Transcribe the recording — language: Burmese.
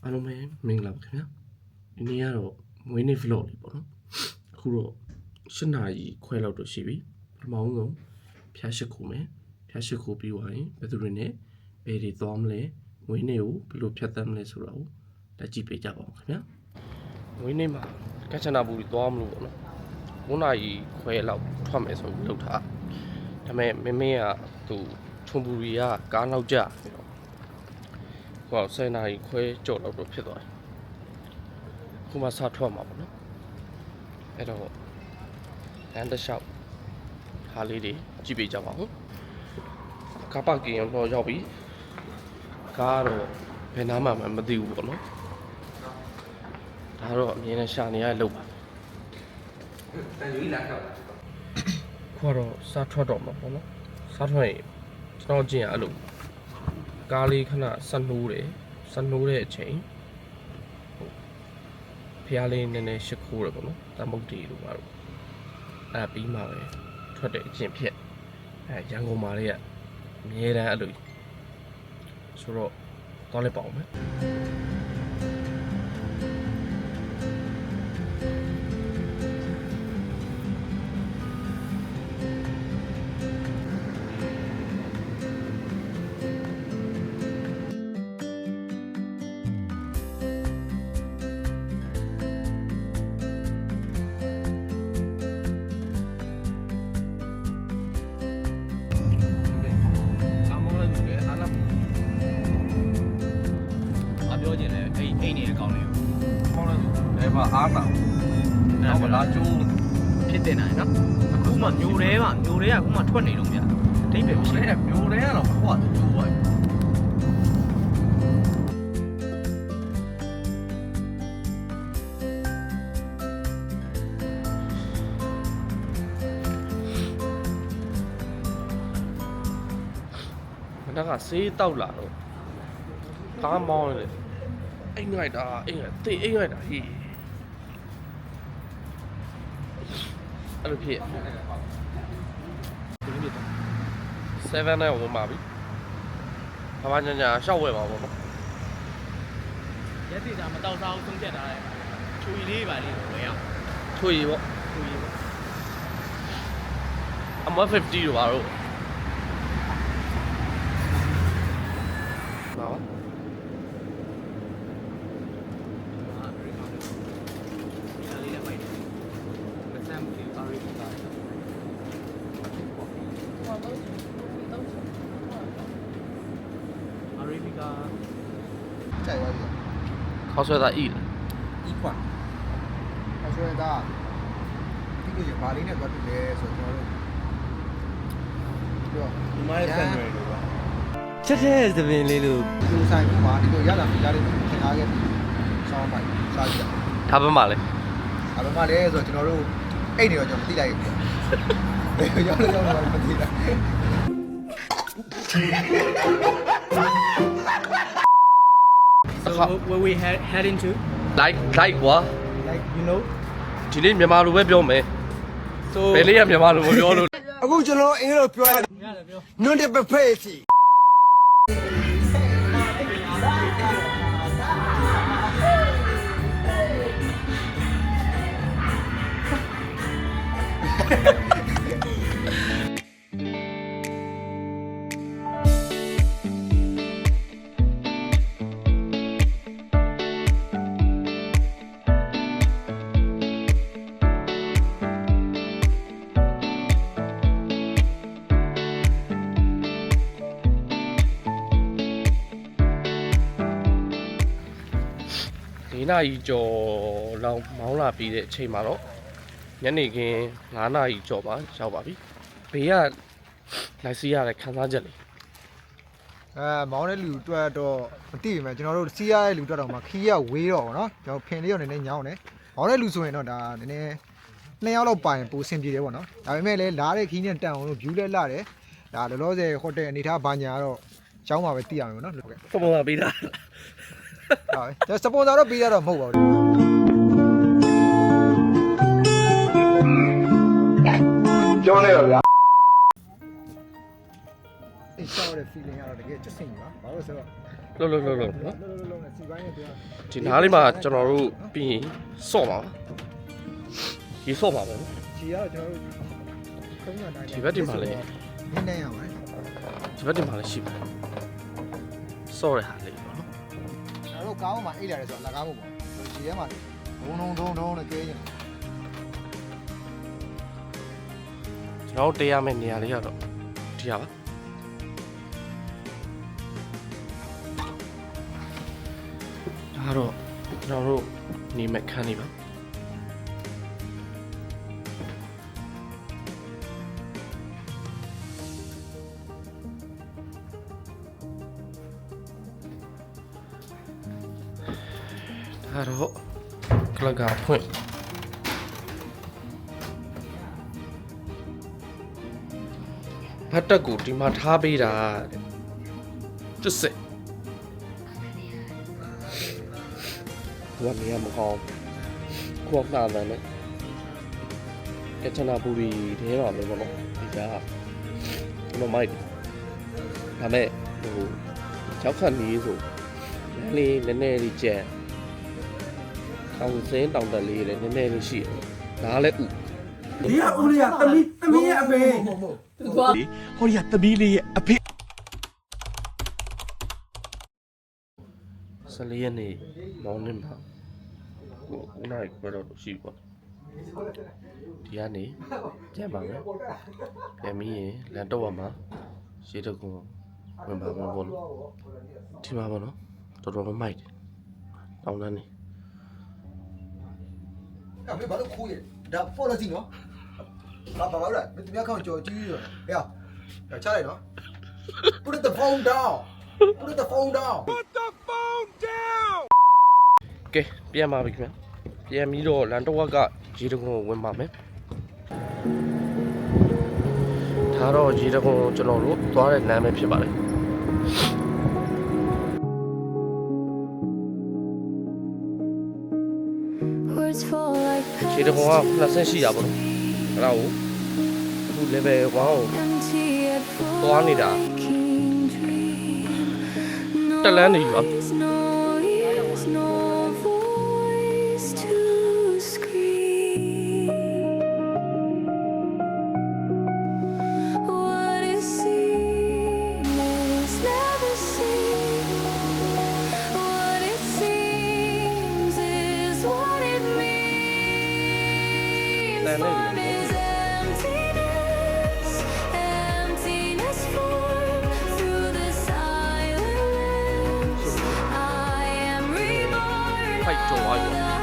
အားလုံးပဲမင်္ဂလာပါခင်ဗျာဒီနေ့ကတော့မွေးနေ့ vlog လေးပေါ့နော်အခုတော့7 နာရီခွဲလောက်တော့ရှိပြီပထမဆုံးဖျားရှိခိုးမယ်ဖျားရှိခိုးပြီးသွားရင်ဘယ်သူတွေနဲ့ဘယ်တွေသွားမလဲမွေးနေ့ကိုဘယ်လိုဖြတ်သန်းမလဲဆိုတာကိုလက်ကြည့်ပေးကြပါဦးခင်ဗျာမွေးနေ့မှာကချနာပူပြီးသွားမလို့ပေါ့နော်9 နာရီခွဲလောက်ထွက်မယ်ဆိုပြီးလုပ်ထားဒါပေမဲ့မင်းကသူချုံပူရီကကားနောက်ကျပြီးတော့ဟို10 နာရီခွဲကြော်လောက်တော့ဖြစ်သွားတယ်ခုမှစထွက်မှာပေါ့နော်အဲ့တော့လမ်းတစ်လျှောက်ဟာလေးတွေကြည့်ပေးကြပါဦးကားပါကင်တော့ရောက်ပြီကားတော့ဘယ်နားမှမသိဘူးပေါ့နော်ဒါတော့အမြင်နဲ့ရှာနေရလို့ပါတန်ယူလာတော့ခုတော့စထွက်တော့မှာပေါ့နော်စထွက်ရင်ကျွန်တော်ကြည့်ရအဲ့လိုကားလေးခဏဆက်နှိုးတယ်ဆက်နှိုးတဲ့အချိန်ဖျားလေးနည်းနည်းရှစ်ခိုးတယ်ပေါ့နော်တမုတ်တီတို့ပါတော့အဲ့ပြီးမှပဲထွက်တဲ့အချင်းဖြစ်ရန်ကုန်မှာလေးကအမြဲတမ်းအဲ့လိုဆိုတော့တော့လည်းပေါ့မယ်ပြောချင်တယ်အိမ်နေကောင်းတယ် ဟောလို့ဒါပါအားနာတော့မလားကျိုး ဖြစ်တင်နိုင်နော်အခုမှမျိုးတဲကအခုမှထွက်နေတော့ဗျာအတိတ်ပဲမရှိဘူး မျိုးတွေကတော့ဟောကျိုးပါမနက်ကဆေးတောက်လာတော့ကားမောင်းတယ်အိမ်လိုက်တာအိမ်လိုက်တာဟေးအဲ့လိုဖြစ်7နဲ့ဝင်ပါပြီဘာမှညာရှောက်ဝဲပါဘောနော် ရက်စီတာမတောက်စားအောင်သုံးချက်ထားတယ်ချွေလေးပါလေးဝယ်အောင် ထွေရီပေါ့ ချွေလေးပေါ့ အမ50တို့ပါတော့ပါchạy qua gì ခေါ်ဆွဲတာဤလား ít quả nó cho người ta cái gì bà lý này có được để rồi cho luôn được ဒီမှာဆက်နွယ်လို့ပါချက်တဲ့သပင်လေးလို့ từ sai cũng mà đi rồi giá là thành ra cái sao phải sao vậy ထားပမှာလဲ à bên mà đấy rồi cho nó luôn ấy này rồi cho nó tí này để cho nó tí này So where we heading to လိုက်ကွာ like you know ဒီနေ့မြန်မာလိုပဲပြောမယ် so ဘယ်လေးကမြန်မာလိုမပြောလို့ အခုကျွန်တော်အင်္ဂလိပ်ပြောရတယ် ရတယ်ပြော နွန်တဲ့ပဖေးစီ 4 နာရီကျော်လောက်မောင်းလာပြီးတဲ့အချိန်မှာတော့ညနေခင်း9 နာရီကျော်ပါရောက်ပါပြီဘေးကလိုက်စီးရတဲ့ခန်းစားချက်လေး မောင်းတဲ့လူတွေ့တော့မသိဘူးမယ်ကျွန်တော်တို့စီးရတဲ့လူတွေ့တော့မှခီးရဝေးတော့ဗောနော်ကျွန်တော်ဖင်လေးရောနည်းနည်းညောင်းတယ်မောင်းတဲ့လူဆိုရင်တော့ဒါနည်းနည်း2 ယောက်လောက်ပိုင်ပိုအဆင်ပြေတယ်ဗောနော်ဒါပေမဲ့လည်းလားတဲ့ခီးနဲ့တန်အောင်လို့ view လဲလာတယ်ဒါလောလောဆယ်ဟိုတယ်အနေထားဘာညာတော့ကျောင်းမှာပဲသိရမယ်ဗောနော်ဟုတ်ကဲ့ ပုံမှန်ပေးတာ ဟုတ်စပွန်ဆာတော့ပေးရတော့မဟုတ်ပါဘူးကျောင်းနေတော့ဗျာ ရှောက်တဲ့ feeling ကတော့တကယ်ချစ်စင်ပါဘာလို့ဆိုတော့ လှုပ်နော် လုံးနဲ့စီပိုင်းနဲ့ပြော ဒီနားလေးမှာကျွန်တော်တို့ပြီးရင်ဆော့ပါရေဆော့ပါပဲနော် ခြေကတော့ကျွန်တော်တို့ခုံးရတိုင်း ဒီဘက်ဒီမှာလည်း နင်းနေရပါတယ် ဒီဘက်ဒီမှာလည်းရှိပါတယ်ဆော့ရဟာလေးပေါ့နော် ကျွန်တော်တို့ကားပေါ်မှာအိတ်လာတယ်ဆိုတော့လက်ကားဖို့ပေါ့ခြေထဲမှာဒုံနဲ့ကဲနေ ကျွန်တော်တို့တေးရမယ့်နေရာလေးကတော့ဒီဟာပါဒါတော့ကျွန်တော်တို့နေမဲ့ခန်းလေးပါဒါတော့ကလကဖွင့်ဘတ်တက်ကိုဒီမှာထားပေးတာတဲ့စစ်ဘာနေရမကောင်းခွက်နာတယ်နဲ့ကချနာပူရီထဲပါပဲပေါ့နော်ဒီကကျွန်တော်မိုက်ဒါမဲ့ဟို6ခန့်နေဆိုလေးနည်းနည်းလေးကျန်အောင်စင်းတောင်တက်လေးလည်းနည်းနည်းလေးရှိတယ်ဒါလည်းဥ ဒီကဦးလေးကသမီးရဲ့အဖေ ဟောဒီကသမီးလေးရဲ့အဖေ 14ရက်နေ့မောင်နေမှာဦးနိုင်ဘယ်တော့ရှိပေါ့ဒီကနေပြန်ပါမယ်ပြန်ပြီးရင်လန်တော့ရမှာရှေးတကုံဝင်ပါမယ်ပေါ့လို့ဒီမှာပေါ့နော်တော်တော်မိုက်တယ်တောင်းတန်းနေ အဲ့ဘာလို့ခိုးရဒါပေါ်လာစီနော်ဘာလဲမင်းတို့ခေါင်းကြော်ကြီးရဟဲ့ချလိုက်နော် Put the phone down Put the phone down ကဲပြန်ပါပြီခင်ဗျပြန်ပြီးတော့လန်တော့ကရေတကုံဝင်ပါမယ်ဒါတော့ရေတကုံကျွန်တော်တို့သွားတဲ့လမ်းပဲဖြစ်ပါတယ် ခြေတကုံက20ရှိတာပေါ့နော်အဲ့ဒါကိုအခု level 1ကိုသွားနေတာတက်လန်းနေပြီပါ တန်နေပြီဖိုက်ကြော်သွားပြီ